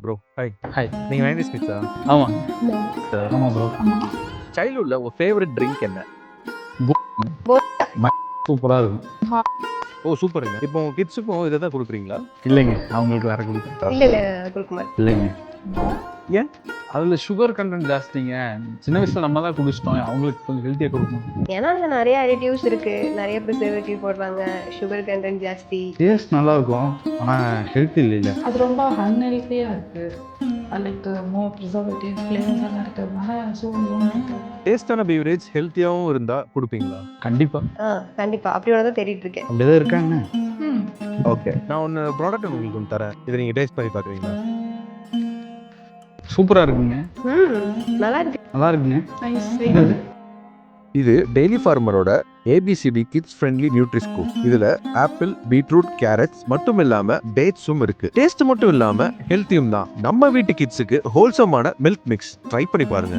Bro. Hi. Hi. நீங்க 90s கிட்ஸா? ஆமாம் ஆமாம் ப்ரோ. சைல்ட்ஹுட்ல உங்க ஃபேவரட் ட்ரிங்க் என்ன? சூப்பராக இருக்கும். ஓ சூப்பருங்க. இப்போ உங்க கிட்ஸுக்கும் இதை தான் கொடுக்குறீங்களா? இல்லைங்க, அவங்களுக்கு வேற கொடுக்குறேன். இல்ல கொடுக்க மாட்டேன். இல்லைங்க, ஏன்? அதில் சுகர் கண்டென்ட் ஜாஸ்திங்க. சின்ன வயசில் நம்ம தான் குடிச்சிட்டோம், அவங்களுக்கு கொஞ்சம் ஹெல்த்தியாக கொடுக்கணும். ஏன்னா அதுல நிறைய அடிட்டிவ்ஸ் இருக்கு, நிறைய ப்ரிசர்வேட்டிவ் போடுறாங்க, சுகர் கண்டென்ட் ஜாஸ்தி. டேஸ்ட் நல்லா இருக்கும், ஆனால் ஹெல்த்தி இல்லை. அது ரொம்ப அன்ஹெல்த்தியாக இருக்குது. லைக் மோர் ப்ரிசர்வேட்டிவ் ஃப்ளேவர்ஸ் எல்லாம் இருக்கிறதுனால ஸோ டேஸ்டான பீவரேஜ் ஹெல்த்தியாகவும் இருந்தா கொடுப்பீங்களா? கண்டிப்பாக கண்டிப்பா அப்படி ஒன்று தான் தேடிட்டு இருக்கேன். அப்படிதான் இருக்காங்க. ஓகே, நான் ஒன்று ப்ராடக்ட் உங்களுக்கு ஒன்று தரேன். இதை நீங்கள் டேஸ்ட் பண்ணி பார்க்குறீங்களா? சூப்பராக இருக்குங்க. நல்லா இருக்கு. நல்லா இருக்குங்க. நைஸ். இது டெய்லி ஃபார்மரோட ஏபிசிடி கிட்ஸ் ஃப்ரெண்ட்லி நியூட்ரிஸ்கோ. இதுல ஆப்பிள், பீட்ரூட், கேரட்ஸ் மட்டும் இல்லாம டேட்ஸும் இருக்கு. டேஸ்ட் மட்டும் இல்லாம ஹெல்த்தியும் தான். நம்ம வீட்டு கிட்ஸுக்கு ஹோல்சமான மில்க் மிக்ஸ் ட்ரை பண்ணி பாருங்க.